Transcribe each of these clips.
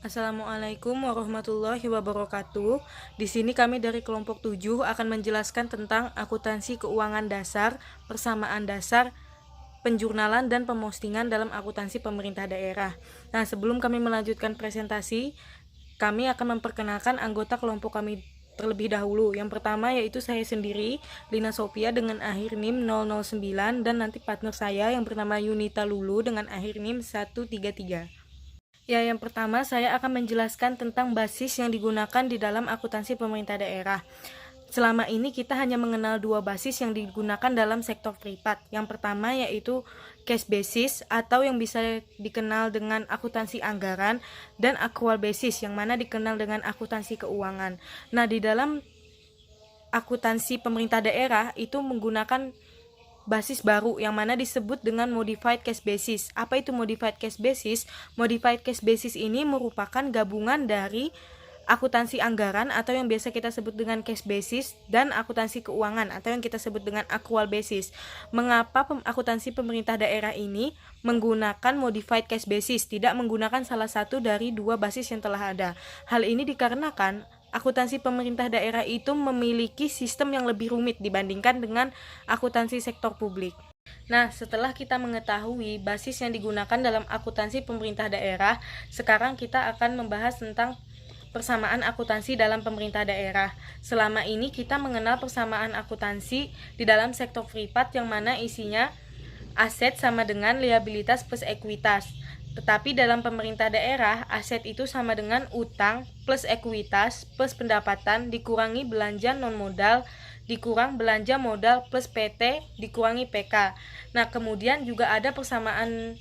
Assalamualaikum warahmatullahi wabarakatuh. Di sini kami dari kelompok 7 akan menjelaskan tentang akuntansi keuangan dasar, persamaan dasar, penjurnalan dan pemostingan dalam akuntansi pemerintah daerah. Nah, sebelum kami melanjutkan presentasi, kami akan memperkenalkan anggota kelompok kami terlebih dahulu. Yang pertama yaitu saya sendiri, Lina Sophia dengan akhir NIM 009, dan nanti partner saya yang bernama Yunita Lulu dengan akhir NIM 133. Ya, yang pertama saya akan menjelaskan tentang basis yang digunakan di dalam akuntansi pemerintah daerah. Selama ini kita hanya mengenal dua basis yang digunakan dalam sektor privat. Yang pertama yaitu cash basis atau yang bisa dikenal dengan akuntansi anggaran, dan accrual basis yang mana dikenal dengan akuntansi keuangan. Nah, di dalam akuntansi pemerintah daerah itu menggunakan basis baru yang mana disebut dengan modified cash basis. Apa itu modified cash basis? Modified cash basis ini merupakan gabungan dari akuntansi anggaran atau yang biasa kita sebut dengan cash basis dan akuntansi keuangan atau yang kita sebut dengan accrual basis. Mengapa akuntansi pemerintah daerah ini menggunakan modified cash basis, tidak menggunakan salah satu dari dua basis yang telah ada? Hal ini dikarenakan akuntansi pemerintah daerah itu memiliki sistem yang lebih rumit dibandingkan dengan akuntansi sektor publik. Nah, setelah kita mengetahui basis yang digunakan dalam akuntansi pemerintah daerah, sekarang kita akan membahas tentang persamaan akuntansi dalam pemerintah daerah. Selama ini kita mengenal persamaan akuntansi di dalam sektor privat yang mana isinya aset sama dengan liabilitas plus ekuitas. Tetapi dalam pemerintah daerah, aset itu sama dengan utang plus ekuitas plus pendapatan dikurangi belanja non-modal dikurang belanja modal plus PT dikurangi PK. Nah, kemudian juga ada persamaan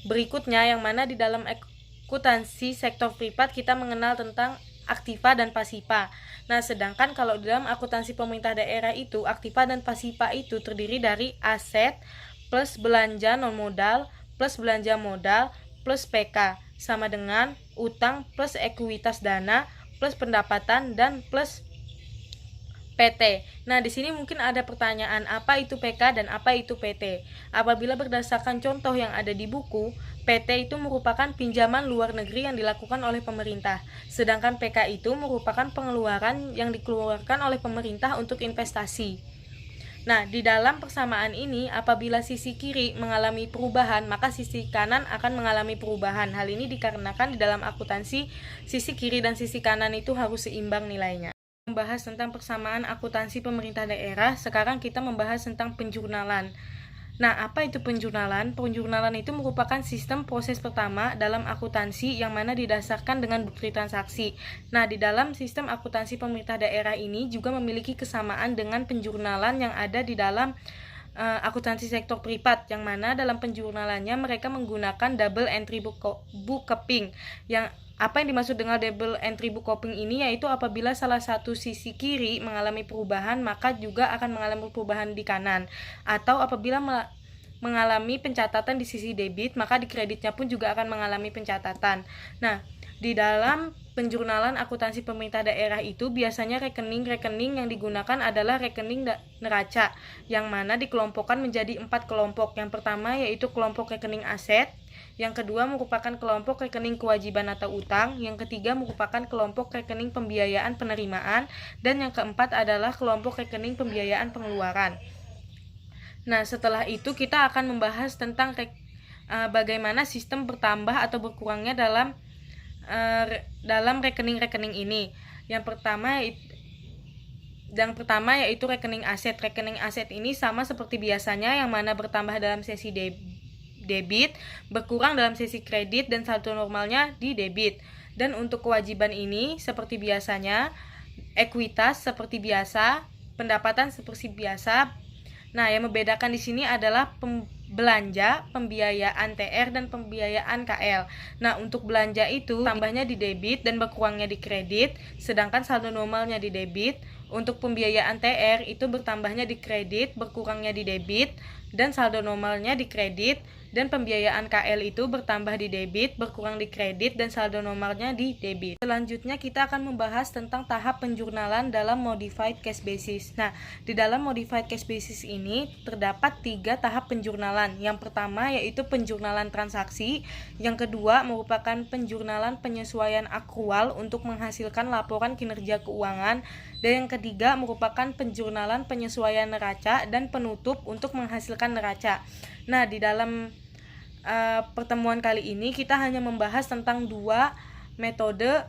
berikutnya yang mana di dalam akuntansi sektor privat kita mengenal tentang aktiva dan pasiva. Nah, sedangkan kalau dalam akuntansi pemerintah daerah itu, aktiva dan pasiva itu terdiri dari aset plus belanja non-modal plus belanja modal plus PK sama dengan utang plus ekuitas dana plus pendapatan dan plus PT. Nah, di sini mungkin ada pertanyaan, apa itu PK dan apa itu PT? Apabila berdasarkan contoh yang ada di buku, PT itu merupakan pinjaman luar negeri yang dilakukan oleh pemerintah. Sedangkan PK itu merupakan pengeluaran yang dikeluarkan oleh pemerintah untuk investasi. Nah, di dalam persamaan ini, apabila sisi kiri mengalami perubahan, maka sisi kanan akan mengalami perubahan. Hal ini dikarenakan di dalam akuntansi, sisi kiri dan sisi kanan itu harus seimbang nilainya. Membahas tentang persamaan akuntansi pemerintah daerah, sekarang kita membahas tentang penjurnalan. Nah, apa itu penjurnalan? Penjurnalan itu merupakan sistem proses pertama dalam akuntansi yang mana didasarkan dengan bukti transaksi. Nah, di dalam sistem akuntansi pemerintah daerah ini juga memiliki kesamaan dengan penjurnalan yang ada di dalam akuntansi sektor privat, yang mana dalam penjurnalannya mereka menggunakan double entry bookkeeping. Yang apa yang dimaksud dengan double entry bookkeeping ini yaitu apabila salah satu sisi kiri mengalami perubahan, maka juga akan mengalami perubahan di kanan. Atau apabila mengalami pencatatan di sisi debit, maka di kreditnya pun juga akan mengalami pencatatan. Nah, di dalam penjurnalan akuntansi pemerintah daerah itu biasanya rekening-rekening yang digunakan adalah rekening neraca, yang mana dikelompokkan menjadi 4 kelompok. Yang pertama yaitu kelompok rekening aset, yang kedua merupakan kelompok rekening kewajiban atau utang, yang ketiga merupakan kelompok rekening pembiayaan penerimaan, dan yang keempat adalah kelompok rekening pembiayaan pengeluaran. Nah, setelah itu kita akan membahas tentang bagaimana sistem bertambah atau berkurangnya dalam rekening-rekening ini. Yang pertama yaitu rekening aset. Rekening aset ini sama seperti biasanya, yang mana bertambah dalam sesi debit, berkurang dalam sesi kredit, dan saldo normalnya di debit. Dan untuk kewajiban ini seperti biasanya, ekuitas seperti biasa, pendapatan seperti biasa. Nah, yang membedakan di sini adalah belanja, pembiayaan TR, dan pembiayaan KL. Nah, untuk belanja itu tambahnya di debit dan berkurangnya di kredit, sedangkan saldo normalnya di debit. Untuk pembiayaan TR itu bertambahnya di kredit, berkurangnya di debit, dan saldo normalnya di kredit. Dan pembiayaan KL itu bertambah di debit, berkurang di kredit, dan saldo nomornya di debit. Selanjutnya kita akan membahas tentang tahap penjurnalan dalam modified cash basis. Nah, di dalam modified cash basis ini terdapat 3 tahap penjurnalan. Yang pertama yaitu penjurnalan transaksi, yang kedua merupakan penjurnalan penyesuaian akrual untuk menghasilkan laporan kinerja keuangan, dan yang ketiga merupakan penjurnalan penyesuaian neraca dan penutup untuk menghasilkan neraca. Nah, di dalam pertemuan kali ini kita hanya membahas tentang 2 metode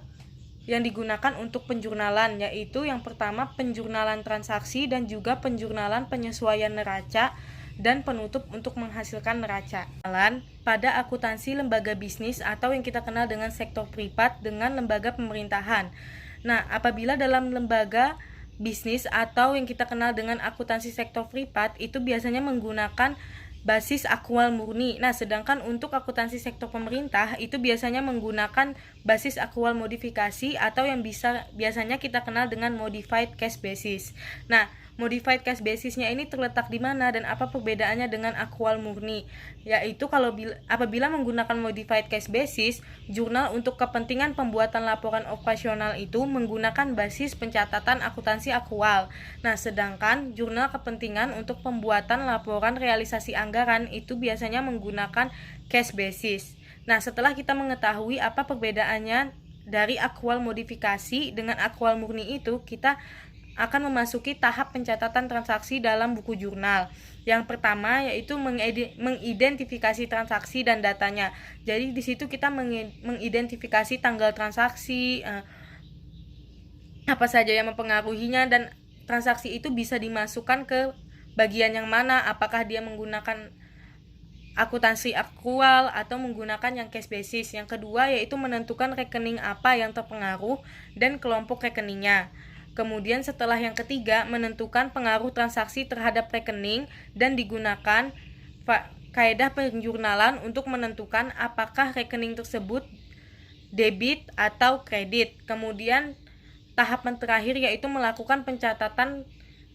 yang digunakan untuk penjurnalan, yaitu yang pertama penjurnalan transaksi dan juga penjurnalan penyesuaian neraca dan penutup untuk menghasilkan neraca. Pada akuntansi lembaga bisnis atau yang kita kenal dengan sektor privat dengan lembaga pemerintahan. Nah, apabila dalam lembaga bisnis atau yang kita kenal dengan akuntansi sektor privat itu biasanya menggunakan basis akrual murni. Nah, sedangkan untuk akuntansi sektor pemerintah itu biasanya menggunakan basis akrual modifikasi atau yang biasanya kita kenal dengan modified cash basis. Nah, modified cash basisnya ini terletak di mana dan apa perbedaannya dengan akrual murni? Yaitu apabila menggunakan modified cash basis, jurnal untuk kepentingan pembuatan laporan operasional itu menggunakan basis pencatatan akuntansi akrual. Nah, sedangkan jurnal kepentingan untuk pembuatan laporan realisasi anggaran itu biasanya menggunakan cash basis. Nah, setelah kita mengetahui apa perbedaannya dari akrual modifikasi dengan akrual murni itu, kita akan memasuki tahap pencatatan transaksi dalam buku jurnal. Yang pertama yaitu mengidentifikasi transaksi dan datanya. Jadi di situ kita mengidentifikasi tanggal transaksi, apa saja yang mempengaruhinya, dan transaksi itu bisa dimasukkan ke bagian yang mana, apakah dia menggunakan akuntansi akrual atau menggunakan yang cash basis. Yang kedua yaitu menentukan rekening apa yang terpengaruh dan kelompok rekeningnya. Kemudian setelah yang ketiga, menentukan pengaruh transaksi terhadap rekening dan digunakan kaedah penjurnalan untuk menentukan apakah rekening tersebut debit atau kredit. Kemudian tahapan terakhir yaitu melakukan pencatatan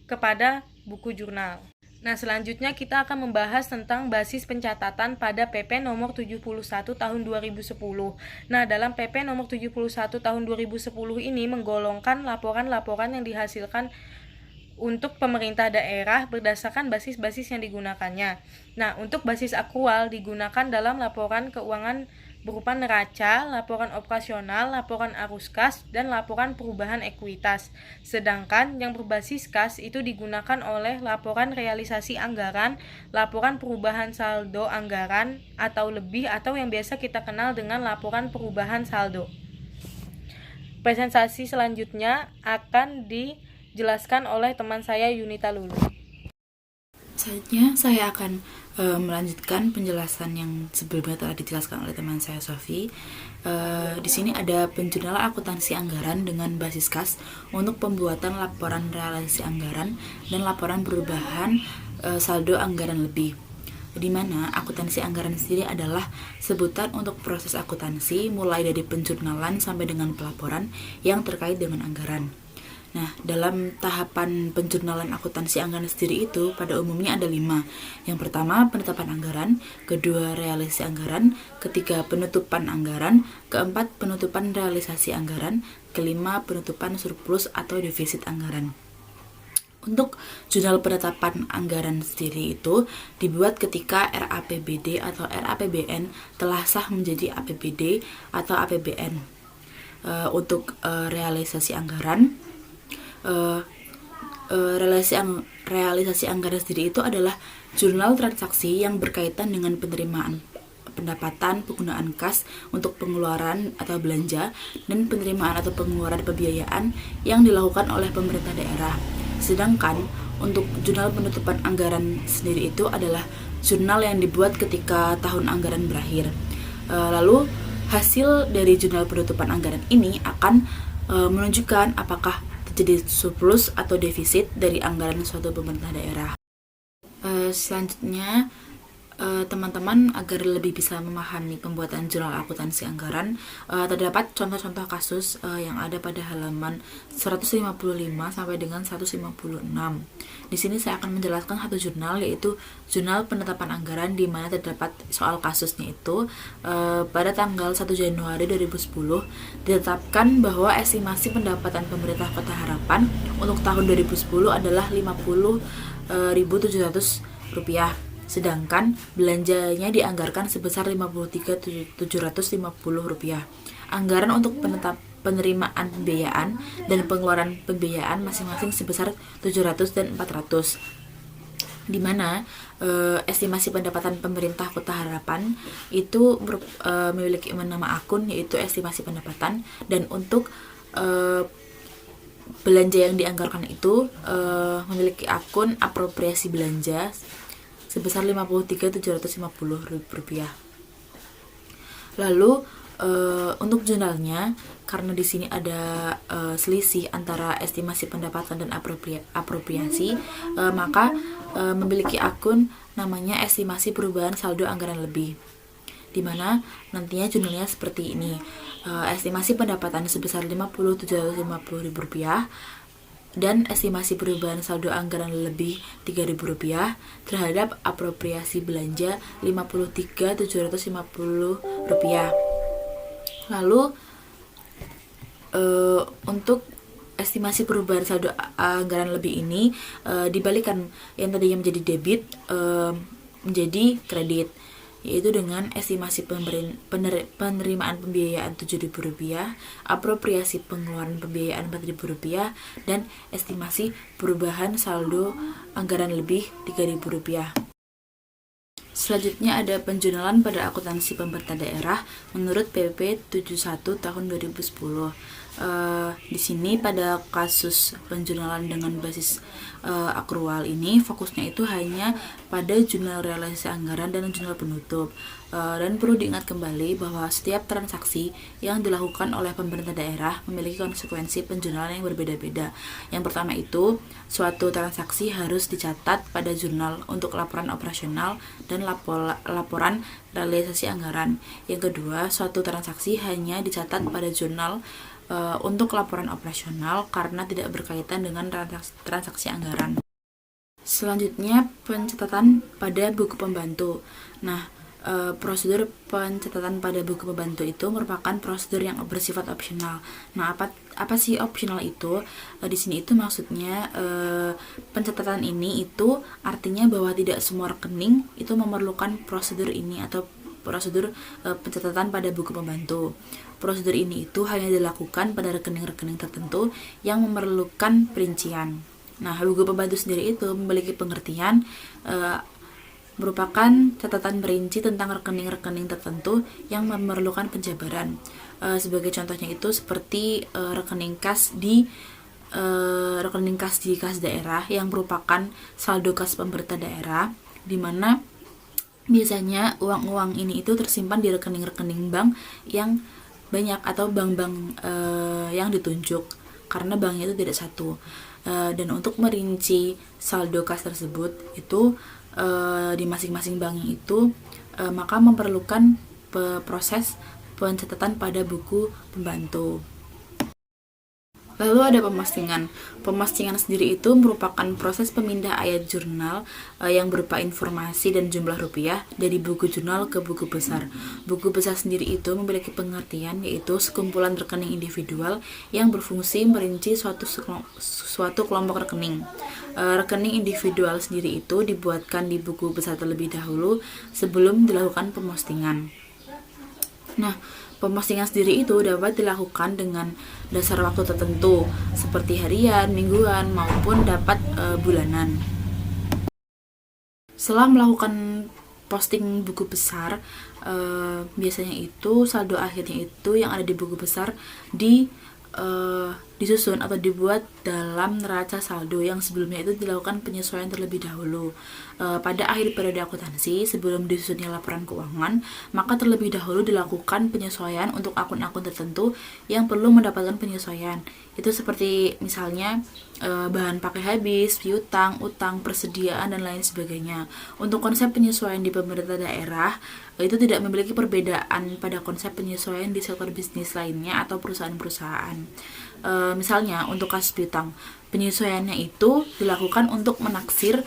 kepada buku jurnal. Nah, selanjutnya kita akan membahas tentang basis pencatatan pada PP nomor 71 tahun 2010. Nah, dalam PP nomor 71 tahun 2010 ini menggolongkan laporan-laporan yang dihasilkan untuk pemerintah daerah berdasarkan basis-basis yang digunakannya. Nah, untuk basis akrual digunakan dalam laporan keuangan berupa neraca, laporan operasional, laporan arus kas, dan laporan perubahan ekuitas. Sedangkan yang berbasis kas itu digunakan oleh laporan realisasi anggaran, laporan perubahan saldo anggaran atau lebih, atau yang biasa kita kenal dengan laporan perubahan saldo. Presentasi selanjutnya akan dijelaskan oleh teman saya Yunita Lulu. Selanjutnya saya akan melanjutkan penjelasan yang sebelumnya telah dijelaskan oleh teman saya Sofi. Di sini ada penjurnalan akuntansi anggaran dengan basis kas untuk pembuatan laporan realisasi anggaran dan laporan perubahan saldo anggaran lebih. Di mana akuntansi anggaran sendiri adalah sebutan untuk proses akuntansi mulai dari penjurnalan sampai dengan pelaporan yang terkait dengan anggaran. Nah, dalam tahapan penjurnalan akuntansi anggaran sendiri itu pada umumnya ada 5. Yang pertama, penetapan anggaran, kedua, realisasi anggaran, ketiga, penutupan anggaran, keempat, penutupan realisasi anggaran, kelima, penutupan surplus atau defisit anggaran. Untuk jurnal penetapan anggaran sendiri itu dibuat ketika RAPBD atau RAPBN telah sah menjadi APBD atau APBN. Untuk realisasi anggaran, realisasi anggaran sendiri itu adalah jurnal transaksi yang berkaitan dengan penerimaan pendapatan, penggunaan kas untuk pengeluaran atau belanja, dan penerimaan atau pengeluaran pembiayaan yang dilakukan oleh pemerintah daerah. Sedangkan untuk jurnal penutupan anggaran sendiri itu adalah jurnal yang dibuat ketika tahun anggaran berakhir. Lalu hasil dari jurnal penutupan anggaran ini akan menunjukkan apakah terjadi surplus atau defisit dari anggaran suatu pemerintah daerah. Selanjutnya teman-teman agar lebih bisa memahami pembuatan jurnal akuntansi anggaran, terdapat contoh-contoh kasus yang ada pada halaman 155 sampai dengan 156. Di sini saya akan menjelaskan satu jurnal, yaitu jurnal penetapan anggaran, di mana terdapat soal kasusnya itu pada tanggal 1 Januari 2010 ditetapkan bahwa estimasi pendapatan pemerintah Kota Harapan untuk tahun 2010 adalah Rp50.700, sedangkan belanjanya dianggarkan sebesar Rp53.750. Anggaran untuk penerimaan pembiayaan dan pengeluaran pembiayaan masing-masing sebesar 700 dan 400, di mana estimasi pendapatan pemerintah Kota Harapan itu memiliki nama akun, yaitu estimasi pendapatan, dan untuk belanja yang dianggarkan itu memiliki akun apropriasi belanja sebesar Rp53.750. Lalu untuk jurnalnya, karena di sini ada selisih antara estimasi pendapatan dan apropriasi, maka memiliki akun namanya estimasi perubahan saldo anggaran lebih, di mana nantinya jurnalnya seperti ini. Estimasi pendapatan sebesar Rp50.750 dan estimasi perubahan saldo anggaran lebih Rp3.000 terhadap apropriasi belanja Rp53.750. Lalu untuk estimasi perubahan saldo anggaran lebih ini dibalikan, yang tadinya menjadi debit menjadi kredit, yaitu dengan estimasi penerimaan pembiayaan Rp7.000, apropriasi pengeluaran pembiayaan Rp4.000, dan estimasi perubahan saldo anggaran lebih Rp3.000. Selanjutnya ada penjurnalan pada akuntansi pemerintah daerah menurut PP 71 tahun 2010. Di sini pada kasus penjurnalan dengan basis akrual ini, fokusnya itu hanya pada jurnal realisasi anggaran dan jurnal penutup. Dan perlu diingat kembali bahwa setiap transaksi yang dilakukan oleh pemerintah daerah memiliki konsekuensi penjurnalan yang berbeda-beda. Yang pertama itu, suatu transaksi harus dicatat pada jurnal untuk laporan operasional dan laporan realisasi anggaran. Yang kedua, suatu transaksi hanya dicatat pada jurnal untuk laporan operasional karena tidak berkaitan dengan transaksi anggaran. Selanjutnya, pencatatan pada buku pembantu. Nah, prosedur pencatatan pada buku pembantu itu merupakan prosedur yang bersifat opsional. Nah, apa sih opsional itu? Di sini itu maksudnya pencatatan ini itu artinya bahwa tidak semua rekening itu memerlukan prosedur ini atau prosedur pencatatan pada buku pembantu. Prosedur ini itu hanya dilakukan pada rekening-rekening tertentu yang memerlukan perincian. Nah, buku pembantu sendiri itu memiliki pengertian merupakan catatan perinci tentang rekening-rekening tertentu yang memerlukan penjabaran. Sebagai contohnya itu seperti rekening kas di kas daerah yang merupakan saldo kas pemerintah daerah, di mana biasanya uang-uang ini itu tersimpan di rekening-rekening bank yang banyak atau bank-bank yang ditunjuk, karena banknya itu tidak satu. Dan untuk merinci saldo kas tersebut itu di masing-masing bank itu maka memerlukan proses pencatatan pada buku pembantu. Lalu ada pemastingan. Pemastingan sendiri itu merupakan proses pemindah ayat jurnal yang berupa informasi dan jumlah rupiah dari buku jurnal ke buku besar. Buku besar sendiri itu memiliki pengertian, yaitu sekumpulan rekening individual yang berfungsi merinci suatu kelompok rekening. Rekening individual sendiri itu dibuatkan di buku besar terlebih dahulu sebelum dilakukan pemastingan. Nah, pemastingan sendiri itu dapat dilakukan dengan dasar waktu tertentu seperti harian, mingguan, maupun dapat bulanan. Setelah melakukan posting buku besar, biasanya itu saldo akhirnya itu yang ada di buku besar disusun atau dibuat dalam neraca saldo yang sebelumnya itu dilakukan penyesuaian terlebih dahulu. Pada akhir periode akuntansi, sebelum disusunnya laporan keuangan, maka terlebih dahulu dilakukan penyesuaian untuk akun-akun tertentu yang perlu mendapatkan penyesuaian. Itu seperti misalnya bahan pakai habis, piutang, utang, persediaan, dan lain sebagainya. Untuk konsep penyesuaian di pemerintah daerah, itu tidak memiliki perbedaan pada konsep penyesuaian di sektor bisnis lainnya atau perusahaan-perusahaan. Misalnya untuk kasus piutang, penyesuaiannya itu dilakukan untuk menaksir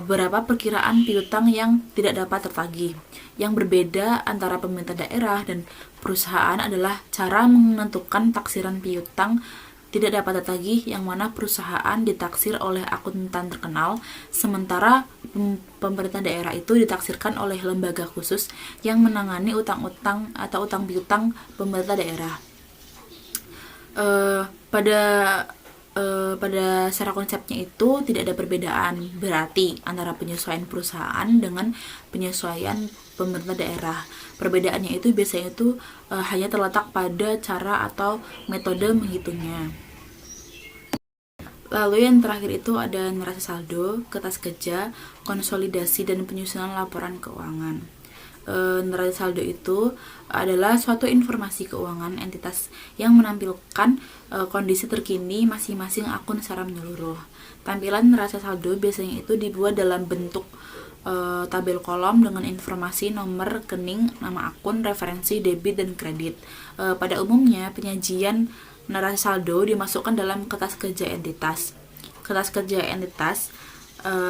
berapa perkiraan piutang yang tidak dapat tertagih. Yang berbeda antara pemerintah daerah dan perusahaan adalah cara menentukan taksiran piutang tidak dapat tertagih, yang mana perusahaan ditaksir oleh akuntan terkenal, sementara pemerintah daerah itu ditaksirkan oleh lembaga khusus yang menangani utang-utang atau utang piutang pemerintah daerah. Pada secara konsepnya itu tidak ada perbedaan berarti antara penyesuaian perusahaan dengan penyesuaian pemerintah daerah. Perbedaannya itu biasanya itu hanya terletak pada cara atau metode menghitungnya. Lalu yang terakhir itu ada neraca saldo, kertas kerja, konsolidasi, dan penyusunan laporan keuangan. Neraca saldo itu adalah suatu informasi keuangan entitas yang menampilkan kondisi terkini masing-masing akun secara menyeluruh. Tampilan neraca saldo biasanya itu dibuat dalam bentuk tabel kolom dengan informasi nomor rekening, nama akun, referensi debit dan kredit. Pada umumnya penyajian neraca saldo dimasukkan dalam kertas kerja entitas. Kertas kerja entitas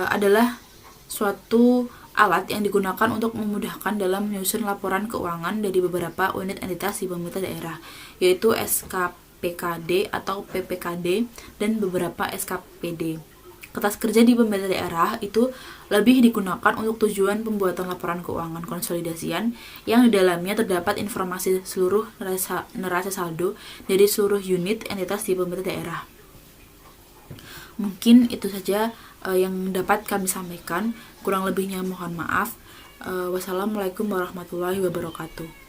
adalah suatu alat yang digunakan untuk memudahkan dalam menyusun laporan keuangan dari beberapa unit entitas di pemerintah daerah, yaitu SKPKD atau PPKD dan beberapa SKPD. Kertas kerja di pemerintah daerah itu lebih digunakan untuk tujuan pembuatan laporan keuangan konsolidasian yang di dalamnya terdapat informasi seluruh neraca saldo dari seluruh unit entitas di pemerintah daerah. Mungkin itu saja yang dapat kami sampaikan. Kurang lebihnya mohon maaf. Wassalamualaikum warahmatullahi wabarakatuh.